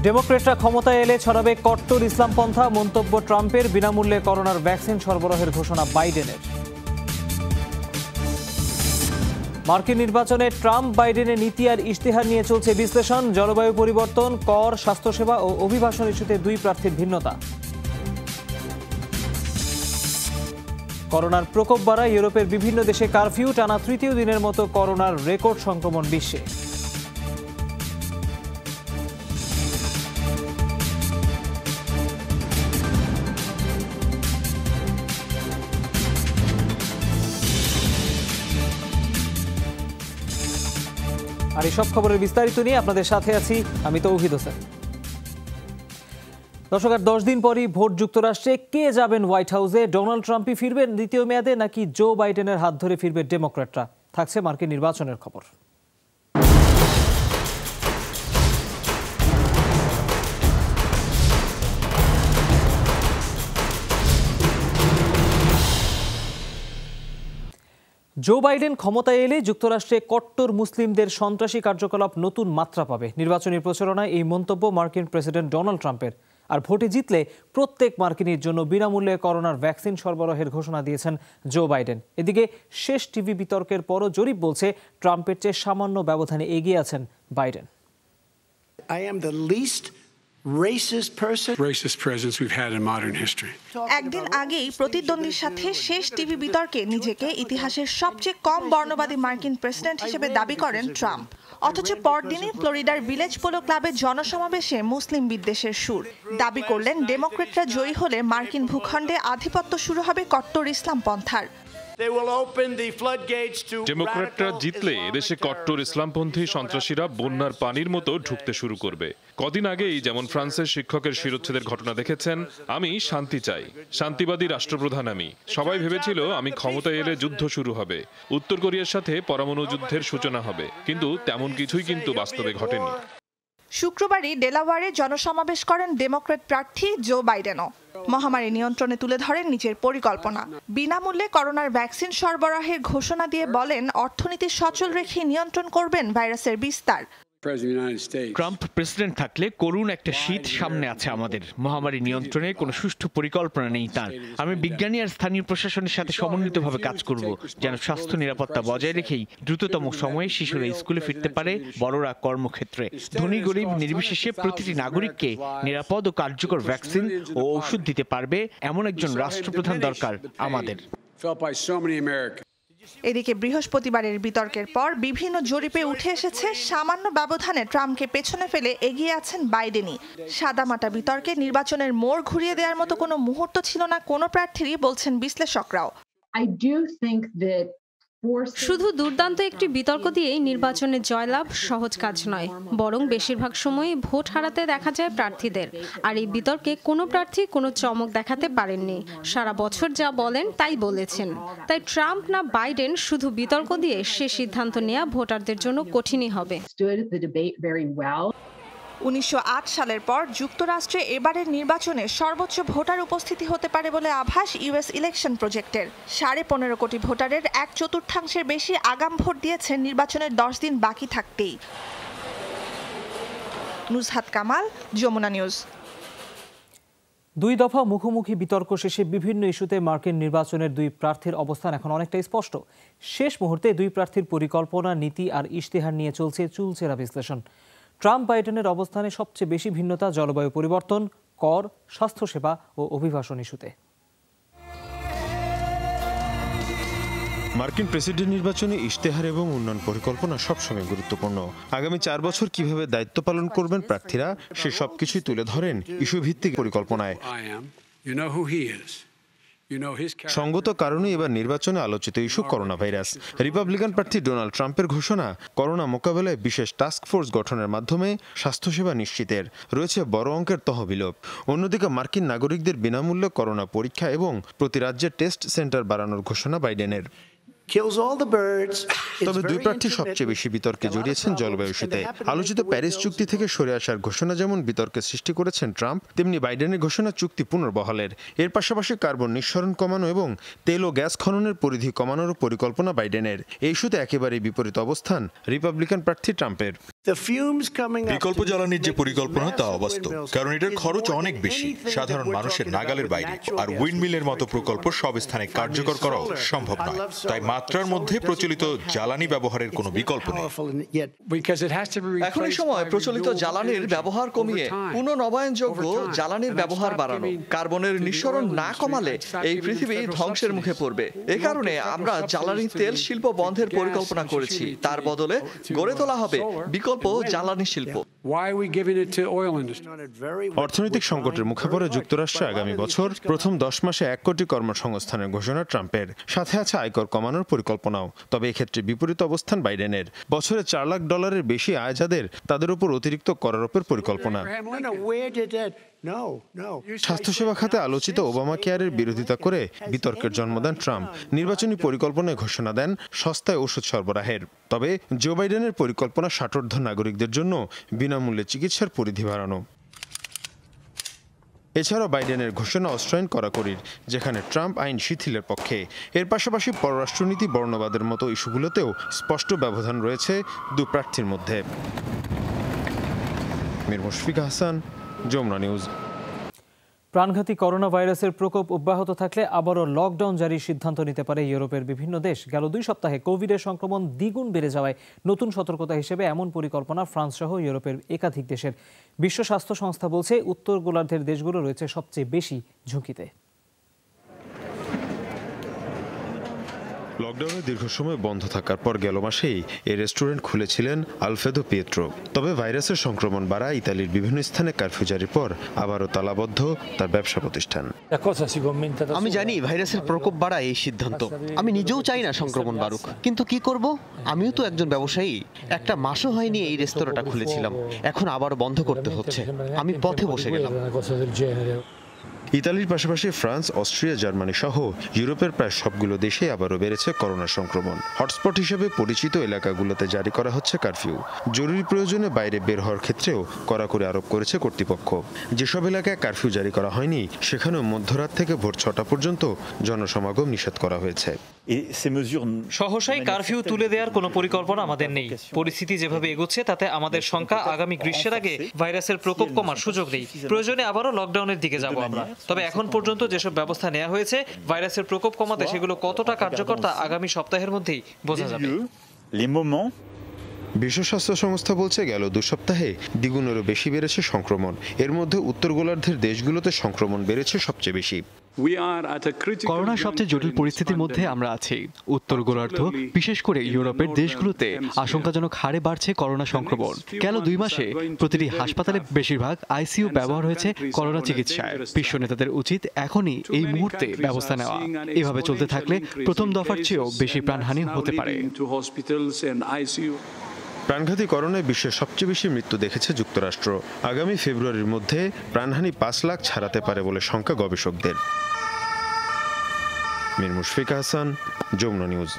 ডেমোক্রেটরা ক্ষমতায় এলে ছড়াবে কট্টর ইসলামপন্থা, মন্তব্য ট্রাম্পের। বিনামূল্যে করোনার ভ্যাকসিন সরবরাহের ঘোষণা বাইডেনের। মার্কিন নির্বাচনে ট্রাম্প বাইডেনের নীতি আর ইশতেহার নিয়ে চলছে বিশ্লেষণ। জলবায়ু পরিবর্তন, কর, স্বাস্থ্যসেবা ও অভিবাসন ইস্যুতে দুই প্রার্থীর ভিন্নতা। করোনার প্রকোপ বাড়ায় ইউরোপের বিভিন্ন দেশে কারফিউ, টানা তৃতীয় দিনের মতো করোনার রেকর্ড সংক্রমণ বিশ্বে। আর এসব খবরের বিস্তারিত নিয়ে আপনাদের সাথে আছি আমি তৌহিদ হোসেন। দর্শক, আর 10 দিন পরই ভোট যুক্তরাষ্ট্রে। কে যাবেন হোয়াইট হাউসে? ডোনাল্ড ট্রাম্পই ফিরবেন দ্বিতীয় মেয়াদে, নাকি জো বাইডেনের হাত ধরে ফিরবে ডেমোক্র্যাটরা? থাকছে মার্কিন নির্বাচনের খবর। জো বাইডেন ক্ষমতায় এলে যুক্তরাষ্ট্রে কট্টর মুসলিমদের সন্ত্রাসী কার্যকলাপ নতুন মাত্রা পাবে। নির্বাচনী প্রচারণায় এই মন্তব্য মার্কিন প্রেসিডেন্ট ডোনাল্ড ট্রাম্পের। আর ভোটে জিতলে প্রত্যেক মার্কিনীর জন্য বিনামূল্যে করোনার ভ্যাকসিন সরবরাহের ঘোষণা দিয়েছেন জো বাইডেন। এদিকে শেষ টিভি বিতর্কের পরও জরিপ বলছে ট্রাম্পের চেয়ে সামান্য ব্যবধানে এগিয়ে আছেন বাইডেন। একদিন আগেই প্রতিদ্বন্দ্বীর সাথে শেষ টিভি বিতর্কে নিজেকে ইতিহাসের সবচেয়ে কম বর্ণবাদী মার্কিন প্রেসিডেন্ট হিসেবে দাবি করেন ট্রাম্প। অথচ পরদিনই ফ্লোরিডার ভিলেজ পোলো ক্লাবের জনসমাবেশে মুসলিম বিদ্বেষের সুর। দাবি করলেন ডেমোক্রেটরা জয়ী হলে মার্কিন ভূখণ্ডে আধিপত্য শুরু হবে কট্টর ইসলাম পন্থার। ডেমোক্র্যাটরা জিতলে এদেশে কট্টর ইসলামপন্থী সন্ত্রাসীরা বন্যার পানির মতো ঢুকতে শুরু করবে। কদিন আগেই যেমন ফ্রান্সের শিক্ষকের শিরচ্ছেদের ঘটনা দেখেছেন। আমি শান্তি চাই, শান্তিবাদী রাষ্ট্রপ্রধান আমি। সবাই ভেবেছিল আমি ক্ষমতায় এলে যুদ্ধ শুরু হবে, উত্তর কোরিয়ার সাথে পরমাণু যুদ্ধের সূচনা হবে, কিন্তু তেমন কিছুই কিন্তু বাস্তবে ঘটেনি। শুক্রবারই ডেলাওয়ারে জনসমাবেশ করেন ডেমোক্র্যাট প্রার্থী জো বাইডেনও। মহামারী নিয়ন্ত্রণে তুলে ধরেন নিজের পরিকল্পনা। বিনামূল্যে করোনার ভ্যাকসিন সরবরাহের ঘোষণা দিয়ে বলেন অর্থনীতি সচল রেখে নিয়ন্ত্রণ করবেন ভাইরাসের বিস্তার। ট্রাম্প প্রেসিডেন্ট থাকলে করুণ একটা শীত সামনে আছে আমাদের। মহামারী নিয়ন্ত্রণে কোনো সুষ্ঠু পরিকল্পনা নেই তার। আমি বিজ্ঞানী আর স্থানীয় প্রশাসনের সাথে সমন্বিতভাবে কাজ করব, যেন স্বাস্থ্য নিরাপত্তা বজায় রেখেই দ্রুততম সময়ে শিশুরা স্কুলে ফিরতে পারে, বড়রা কর্মক্ষেত্রে। ধনী গরিব নির্বিশেষে প্রতিটি নাগরিককে নিরাপদ ও কার্যকর ভ্যাকসিন ও ওষুধ দিতে পারবে এমন একজন রাষ্ট্রপ্রধান দরকার আমাদের। এদিকে বৃহস্পতিবারের বিতর্কের পর বিভিন্ন জরিপে উঠে এসেছে সামান্য ব্যবধানে ট্রাম্পকে পেছনে ফেলে এগিয়ে আছেন বাইডেনই। সাদামাটা বিতর্কে নির্বাচনের মোড় ঘুরিয়ে দেওয়ার মতো কোনো মুহূর্ত ছিল না কোনো প্রার্থীরই, বলছেন বিশ্লেষকরাও। শুধু দুর্দান্ত একটি বিতর্ক দিয়েই নির্বাচনে জয়লাভ সহজ কাজ নয়, বরং বেশিরভাগ সময়ই ভোট হারাতে দেখা যায় প্রার্থীদের। আর এই বিতর্কে কোনো প্রার্থী কোনো চমক দেখাতে পারেননি। সারা বছর যা বলেন তাই বলেছেন। তাই ট্রাম্প না বাইডেন, শুধু বিতর্ক দিয়ে সে সিদ্ধান্ত নেওয়া ভোটারদের জন্য কঠিনই হবে। 1908 সালের পর যুক্তরাষ্ট্রে এবারের নির্বাচনে সর্বোচ্চ ভোটার উপস্থিতি হতে পারে বলে আভাস ইউএস ইলেকশন প্রজেক্টের। 15.5 কোটি ভোটারের 1/4 বেশি আগাম ভোট দিয়েছেন নির্বাচনের 10 দিন বাকি থাকতেই। নুজহাত কামাল, যমুনা নিউজ। দুই দফা মুখোমুখি বিতর্ক শেষে বিভিন্ন ইস্যুতে মার্কিন নির্বাচনের দুই প্রার্থীর অবস্থান এখন অনেকটাই স্পষ্ট। শেষ মুহূর্তে দুই প্রার্থীর পরিকল্পনা, নীতি আর ইশতেহার নিয়ে চলছে চুলচেরা বিশ্লেষণ। ট্রাম্প বাইডেনের অবস্থানে সবচেয়ে বেশি ভিন্নতা জলবায়ু পরিবর্তন, কর, স্বাস্থ্যসেবা ও অভিবাসন ইস্যুতে। মার্কিন প্রেসিডেন্ট নির্বাচনে ইশতেহার এবং উন্নয়ন পরিকল্পনা সবসময় গুরুত্বপূর্ণ। আগামী 4 বছর কিভাবে দায়িত্ব পালন করবেন প্রার্থীরা, সে সবকিছুই তুলে ধরেন ইস্যু ভিত্তিক পরিকল্পনায়। সঙ্গত কারণে এবার নির্বাচনে আলোচিত ইস্যু করোনা ভাইরাস। রিপাবলিকান প্রার্থী ডোনাল্ড ট্রাম্পের ঘোষণা করোনা মোকাবেলায় বিশেষ টাস্ক ফোর্স গঠনের মাধ্যমে স্বাস্থ্যসেবা নিশ্চিতের। রয়েছে বড় অঙ্কের তহবিলও। অন্যদিকে মার্কিন নাগরিকদের বিনামূল্যে করোনা পরীক্ষা এবং প্রতি রাজ্যে টেস্ট সেন্টার বাড়ানোর ঘোষণা বাইডেনের। তবে দুই প্রার্থী সবচেয়ে বেশি বিতর্কে জড়িয়েছেন জলবায়ু ইস্যুতে। আলোচিত প্যারিস চুক্তি থেকে সরে আসার ঘোষণা যেমন বিতর্কের সৃষ্টি করেছেন ট্রাম্প, তেমনি বাইডেনের ঘোষণা চুক্তি পুনর্বহালের। এর পাশাপাশি কার্বন নিঃসরণ কমানো এবং তেল ও গ্যাস খননের পরিধি কমানোরও পরিকল্পনা বাইডেনের। এই ইস্যুতে একেবারেই বিপরীত অবস্থান রিপাবলিকান প্রার্থী ট্রাম্পের। বিকল্প জ্বালানির যে পরিকল্পনা তা অবাস্তব, কারণ এটার খরচ অনেক বেশি, সাধারণ মানুষের নাগালের বাইরে। আর উইন্ডমিলের মতো প্রকল্প সব স্থানে কার্যকর করাও সম্ভব নয়। তাই মাত্রার মধ্যে প্রচলিত জ্বালানি ব্যবহারের কোনো বিকল্প নেই। এখন এই সময় প্রচলিত জ্বালানির ব্যবহার কমিয়ে পুনর্নবায়নযোগ্য জ্বালানির ব্যবহার বাড়ানো। কার্বনের নিঃসরণ না কমালে এই পৃথিবী ধ্বংসের মুখে পড়বে। এ কারণে আমরা জ্বালানি তেল শিল্প বন্ধের পরিকল্পনা করেছি। তার বদলে গড়ে তোলা হবে বিকল্প জ্বালানি শিল্প। অর্থনৈতিক সংকটের মুখে পড়ে যুক্তরাষ্ট্রে আগামী বছর প্রথম 10 মাসে 1 কোটি কর্মসংস্থানের ঘোষণা ট্রাম্পের, সাথে আছে আয়কর কমানোর পরিকল্পনাও। তবে এক্ষেত্রে বিপরীত অবস্থান বাইডেনের। বছরে $4 লাখ বেশি আয় যাদের, তাদের উপর অতিরিক্ত করারোপের পরিকল্পনা। স্বাস্থ্যসেবা খাতে আলোচিত ওবামা কেয়ারের বিরোধিতা করে বিতর্কের জন্ম দেন ট্রাম্প। নির্বাচনী পরিকল্পনায় ঘোষণা দেন সস্তায় ওষুধ সরবরাহের। তবে জো বাইডেনের পরিকল্পনা ষাটোর্ধ্ব নাগরিকদের জন্য বিনামূল্যে চিকিৎসার পরিধি বাড়ানো। এছাড়াও বাইডেনের ঘোষণা অস্ত্রায়ন কড়াকড়ির, যেখানে ট্রাম্প আইন শিথিলের পক্ষে। এর পাশাপাশি পররাষ্ট্রনীতি, বর্ণবাদের মতো ইস্যুগুলোতেও স্পষ্ট ব্যবধান রয়েছে দু প্রার্থীর মধ্যে। মীর মুশফিক হাসান, যমুনা নিউজ। প্রাণঘাতী করোনা ভাইরাসের প্রকোপ অব্যাহত থাকলে আবারও লকডাউন জারির সিদ্ধান্ত নিতে পারে ইউরোপের বিভিন্ন দেশ। গেল 2 সপ্তাহে কোভিডের সংক্রমণ দ্বিগুণ বেড়ে যাওয়ায় নতুন সতর্কতা হিসেবে এমন পরিকল্পনা ফ্রান্স সহ ইউরোপের একাধিক দেশের। বিশ্ব স্বাস্থ্য সংস্থা বলছে উত্তর গোলার্ধের দেশগুলো রয়েছে সবচেয়ে বেশি ঝুঁকিতে। লকডাউনে দীর্ঘ সময় বন্ধ থাকার পর গেল মাসেই এই রেস্টুরেন্ট খুলেছিলেন আলফ্রেদো পিয়েত্রো। তবে ভাইরাসের সংক্রমণ বাড়ায় ইতালির বিভিন্ন স্থানে কারফিউ জারির পর আবারও তালাবদ্ধ তার ব্যবসা প্রতিষ্ঠান। আমি জানি ভাইরাসের প্রকোপ বাড়ায় এই সিদ্ধান্ত। আমি নিজেও চাই না সংক্রমণ বাড়ুক, কিন্তু কি করব? আমিও তো একজন ব্যবসায়ী। একটা মাসও হয়নি এই রেস্তোরাঁটা খুলেছিলাম, এখন আবার বন্ধ করতে হচ্ছে। আমি পথে বসে গেলাম। ইতালির পাশাপাশি ফ্রান্স, অস্ট্রিয়া, জার্মানি সহ ইউরোপের প্রায় সবগুলো দেশে আবারও বেড়েছে করোনা সংক্রমণ। হটস্পট হিসেবে পরিচিত এলাকাগুলোতে জারি করা হচ্ছে কারফিউ। জরুরি প্রয়োজনে বাইরে বের হওয়ার ক্ষেত্রেও কড়াকড়ি আরোপ করেছে কর্তৃপক্ষ। যেসব এলাকায় কারফিউ জারি করা হয়নি সেখানেও মধ্যরাত থেকে ভোর 6টা পর্যন্ত জনসমাগম নিষেধ করা হয়েছে। সহসাই কারফিউ তুলে দেওয়ার কোনো পরিকল্পনা আমাদের নেই। পরিস্থিতি যেভাবে এগোচ্ছে তাতে আমাদের শঙ্কা আগামী গ্রীষ্মের আগে ভাইরাসের প্রকোপ কমার সুযোগ নেই। প্রয়োজনে আবারও লকডাউনের দিকে যাব আমরা। তবে এখন পর্যন্ত যেসব ব্যবস্থা নেওয়া হয়েছে ভাইরাসের প্রকোপ কমাতে সেগুলো কতটা কার্যকর তা আগামী সপ্তাহের মধ্যেই বোঝা যাবে। বিশ্ব স্বাস্থ্য সংস্থা বলছে গেল 2 সপ্তাহে দ্বিগুণেরও বেশি বেড়েছে সংক্রমণ। এর মধ্যে উত্তর গোলার্ধের দেশগুলোতে সংক্রমণ বেড়েছে সবচেয়ে বেশি। করোনার সবচেয়ে জটিল পরিস্থিতির মধ্যে আমরা আছি। উত্তর গোলার্ধ, বিশেষ করে ইউরোপের দেশগুলোতে আশঙ্কাজনক হারে বাড়ছে করোনা সংক্রমণ। গেল 2 মাসে প্রতিটি হাসপাতালে বেশিরভাগ আইসিইউ ব্যবহার হয়েছে করোনা চিকিৎসায়। বিশ্ব নেতাদের উচিত এখনই এই মুহূর্তে ব্যবস্থা নেওয়া। এভাবে চলতে থাকলে প্রথম দফার চেয়েও বেশি প্রাণহানি হতে পারে। প্রাণঘাতী করোনায় বিশ্বের সবচেয়ে বেশি মৃত্যু দেখেছে যুক্তরাষ্ট্র। আগামী ফেব্রুয়ারির মধ্যে প্রাণহানি 5 লাখ ছাড়াতে পারে বলে শঙ্কা গবেষকদের। মীর মুশফিক হাসান, যমুনা নিউজ।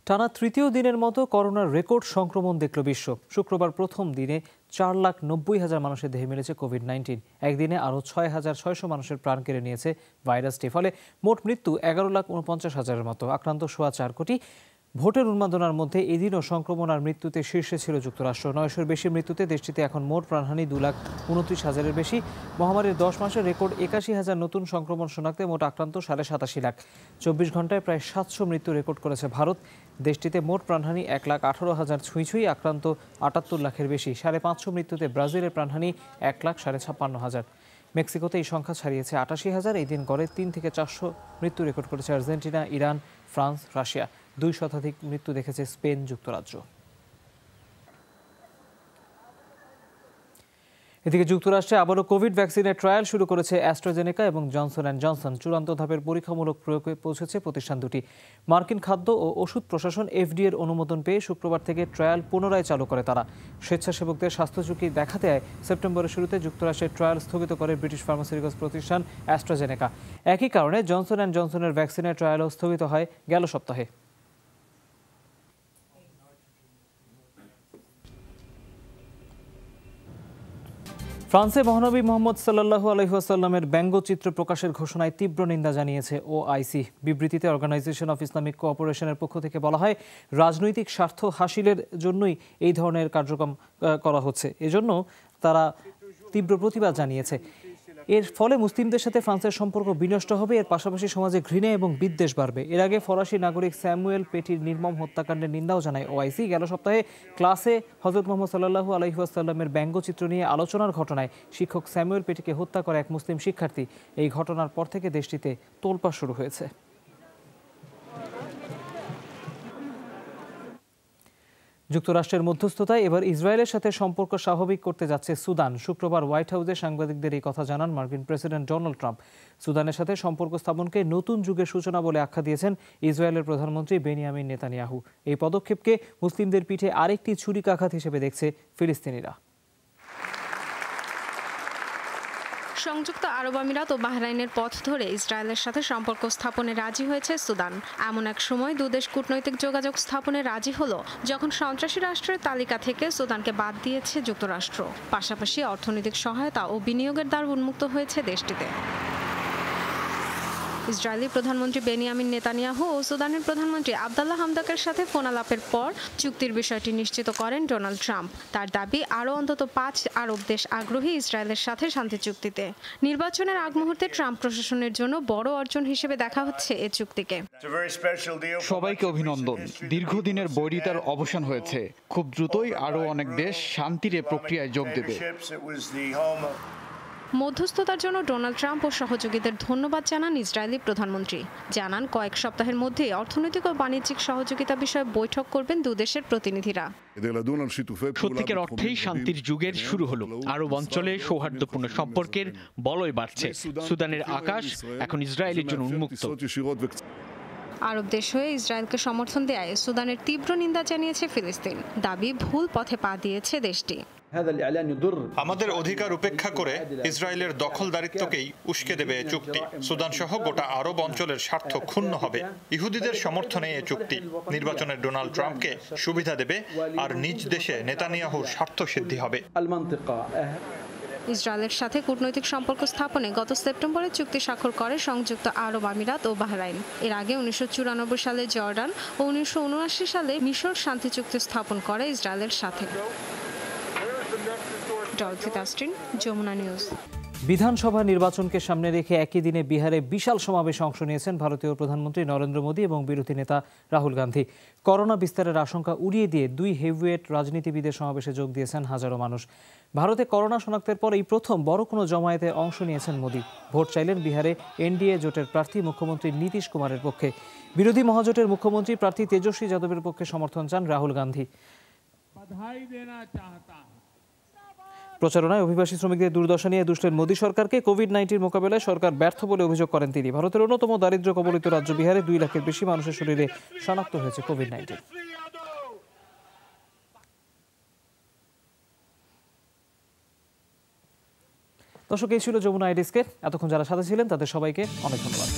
টানা তৃতীয় দিনের মতো করোনার রেকর্ড সংক্রমণ দেখল বিশ্ব। শুক্রবার প্রথম দিনে 4,90,000 মানুষের দেহে মিলেছে কোভিড-19। একদিনে আরও 6,600 মানুষের প্রাণ কেড়ে নিয়েছে ভাইরাসটি। ফলে মোট মৃত্যু 11,49,000-এর মতো। আক্রান্ত 4.25 কোটি। ভোটের উন্মাদনার মধ্যে এদিনও সংক্রমণ আর মৃত্যুতে শীর্ষে ছিল যুক্তরাষ্ট্র। 900-এর বেশি মৃত্যুতে দেশটিতে এখন মোট প্রাণহানি 2,29,000-এর বেশি। মহামারীর 10 মাসে রেকর্ড 81,000 নতুন সংক্রমণ শনাক্তে মোট আক্রান্ত 87.5 লাখ। 24 ঘন্টায় প্রায় 700 মৃত্যু রেকর্ড করেছে ভারত। দেশটিতে মোট প্রাণহানি 1,18,000 ছুঁই, আক্রান্ত 78 লাখের বেশি। 550 মৃত্যুতে ব্রাজিলের প্রাণহানি 1,56,500। মেক্সিকোতে এই সংখ্যা ছাড়িয়েছে 88,000। এই দিন গড়ে 3 থেকে 400 মৃত্যু রেকর্ড করেছে আর্জেন্টিনা, ইরান, ফ্রান্স, রাশিয়া। 2 শতাধিক মৃত্যু দেখেছে স্পেন, যুক্তরাজ্য। এদিকে যুক্তরাষ্ট্রে আবারও কোভিড ভ্যাকসিনের ট্রায়াল শুরু করেছে অ্যাস্ট্রাজেনেকা এবং জনসন অ্যান্ড জনসন। চূড়ান্ত ধাপের পরীক্ষামূলক প্রয়োগে পৌঁছেছে প্রতিষ্ঠান দুটি। মার্কিন খাদ্য ও ওষুধ প্রশাসন FDA-র অনুমোদন পেয়ে শুক্রবার থেকে ট্রায়াল পুনরায় চালু করে তারা। স্বেচ্ছাসেবকদের স্বাস্থ্য ঝুঁকি দেখা দেয় সেপ্টেম্বরের শুরুতে যুক্তরাষ্ট্রের ট্রায়াল স্থগিত করে ব্রিটিশ ফার্মাসিউটিক্যালস প্রতিষ্ঠান অ্যাস্ট্রাজেনেকা। একই কারণে জনসন অ্যান্ড জনসনের ভ্যাকসিনের ট্রায়ালও স্থগিত হয় গেল সপ্তাহে। ফ্রান্সে মহানবী মোহাম্মদ সাল্লাল্লাহু আলাইহি ওয়াসাল্লামের ব্যঙ্গচিত্র প্রকাশের ঘোষণায় তীব্র নিন্দা জানিয়েছে OIC। বিবৃতিতে অর্গানাইজেশন অফ ইসলামিক কোঅপারেশনের পক্ষ থেকে বলা হয়, রাজনৈতিক স্বার্থ হাসিলের জন্যই এই ধরনের কার্যক্রম করা হচ্ছে। এজন্য তারা তীব্র প্রতিবাদ জানিয়েছে। এর ফলে মুসলিমদের সাথে ফ্রান্সের সম্পর্ক বিনষ্ট হবে, এর পাশাপাশি সমাজে ঘৃণা এবং বিদ্বেষ বাড়বে। এর আগে ফরাসি নাগরিক স্যামুয়েল পেটির নির্মম হত্যাকাণ্ডের নিন্দাও জানায় OIC। গেল সপ্তাহে ক্লাসে হযরত মুহাম্মদ সাল্লাল্লাহু আলাইহি ওয়াসাল্লামের ব্যঙ্গচিত্র নিয়ে আলোচনার ঘটনায় শিক্ষক স্যামুয়েল পেটিকে হত্যা করে এক মুসলিম শিক্ষার্থী। এই ঘটনার পর থেকে দেশটিতে তোলপাড় শুরু হয়েছে। যুক্তরাষ্ট্রের মধ্যস্থতায় এবার ইসরায়েলের সাথে সম্পর্ক স্বাভাবিক করতে যাচ্ছে সুদান। শুক্রবার হোয়াইট হাউসে সাংবাদিকদের এই কথা জানান মার্কিন প্রেসিডেন্ট ডোনাল্ড ট্রাম্প। সুদানের সাথে সম্পর্ক স্থাপনকে নতুন যুগের সূচনা বলে আখ্যা দিয়েছেন ইসরায়েলের প্রধানমন্ত্রী বেনিয়ামিন নেতানিয়াহু। এই পদক্ষেপকে মুসলিমদের পিঠে আরেকটি ছুরিকাঘাত হিসেবে দেখছে ফিলিস্তিনিরা। সংযুক্ত আরব আমিরাত ও বাহরাইনের পথ ধরে ইসরায়েলের সাথে সম্পর্ক স্থাপনে রাজি হয়েছে সুদান। এমন এক সময় দুদেশ কূটনৈতিক যোগাযোগ স্থাপনে রাজি হলো যখন সন্ত্রাসী রাষ্ট্রের তালিকা থেকে সুদানকে বাদ দিয়েছে যুক্তরাষ্ট্র। পাশাপাশি অর্থনৈতিক সহায়তা ও বিনিয়োগের দ্বার উন্মুক্ত হয়েছে দেশটিতে। ইসরায়েলি প্রধানমন্ত্রী বেনিয়ামিন নেতানিয়াহু ও সুদানের প্রধানমন্ত্রী আবদুল্লাহ হামদকের সাথে ফোন আলাপের পর চুক্তির বিষয়টি নিশ্চিত করেন ডোনাল্ড ট্রাম্প। তার দাবি, আরও অন্তত 5 আরব দেশ আগ্রহী ইসরায়েলের সাথে শান্তি চুক্তিতে। নির্বাচনের আগ মুহূর্তে ট্রাম্প প্রশাসনের জন্য বড় অর্জন হিসেবে দেখা হচ্ছে এ চুক্তিকে। সবাইকে অভিনন্দন। দীর্ঘদিনের বৈরিতার অবসান হয়েছে। খুব দ্রুতই আরও অনেক দেশ শান্তির এ প্রক্রিয়ায় যোগ দেবে। মধ্যস্থতার জন্য ডোনাল্ড ট্রাম্প ও সহযোগীদের ধন্যবাদ জানান ইসরায়েলি প্রধানমন্ত্রী। জানান, কয়েক সপ্তাহের মধ্যে অর্থনৈতিক ও বাণিজ্যিক সহযোগিতা বিষয়ে বৈঠক করবেন দুদেশের প্রতিনিধিরা। সত্যিকার অর্থেই শান্তির যুগের শুরু হলো। আরব অঞ্চলে সৌহার্দ্যপূর্ণ সম্পর্কের বলয় বাড়ছে। সুদানের আকাশ এখন ইসরায়েলের জন্য উন্মুক্ত। আরব দেশ হয়ে ইসরায়েলকে সমর্থন দেয় সুদানের তীব্র নিন্দা জানিয়েছে ফিলিস্তিন। দাবি, ভুল পথে পা দিয়েছে দেশটি। আমাদের অধিকার উপেক্ষা করে ইসরায়েলের দখলদারিত্বকেই উস্কে দেবে এ চুক্তি। সুদান সহ গোটা আরব অঞ্চলের স্বার্থ ক্ষুণ্ণ হবে। ইহুদিদের সমর্থনে এ চুক্তি নির্বাচনে ডোনাল্ড ট্রাম্পকে সুবিধা দেবে, আর নিজ দেশে নেতানিয়াহুর স্বার্থ সিদ্ধি হবে। ইসরায়েলের সাথে কূটনৈতিক সম্পর্ক স্থাপনে গত সেপ্টেম্বরে চুক্তি স্বাক্ষর করে সংযুক্ত আরব আমিরাত ও বাহরাইন। এর আগে 1994 সালে জর্ডান ও 1979 সালে মিশর শান্তি চুক্তি স্থাপন করে ইসরায়েলের সাথে। যমুনা নিউজ। বিধানসভা নির্বাচনকে সামনে রেখে একই দিনে বিহারে বিশাল সমাবেশে অংশ নিয়েছেন ভারতীয় প্রধানমন্ত্রী নরেন্দ্র মোদী এবং বিরোধী নেতা রাহুল গান্ধী। করোনা বিস্তারের আশঙ্কা উড়িয়ে দিয়ে 2 হেভিওয়েট রাজনীতিবিদের সমাবেশে যোগ দিয়েছেন হাজারো মানুষ। ভারতে করোনা শনাক্তের পর এই প্রথম বড় কোনো জমায়েতে অংশ নিয়েছেন মোদী। ভোট চাইলেন বিহারে এনডিএ জোটের প্রার্থী মুখ্যমন্ত্রী নীতিশ কুমারের পক্ষে। বিরোধী মহাজোটের মুখ্যমন্ত্রী প্রার্থী তেজস্বী যাদবের পক্ষে সমর্থন চান রাহুল গান্ধী। প্রচারণায় অভিবাসী শ্রমিকদের দুর্দশা নিয়ে দুষলেন মোদী সরকারকে। কোভিড-19 মোকাবেলায় সরকার ব্যর্থ বলে অভিযোগ করেন তিনি। ভারতের অন্যতম দারিদ্র্য কবলিত রাজ্য বিহারে 2 লাখের বেশি মানুষের শরীরে শনাক্ত হয়েছে কোভিড-19। দর্শক, এই ছিল যমুনা আইডিস্কে। এতক্ষণ যারা সাথে ছিলেন তাদের সবাইকে অনেক ধন্যবাদ।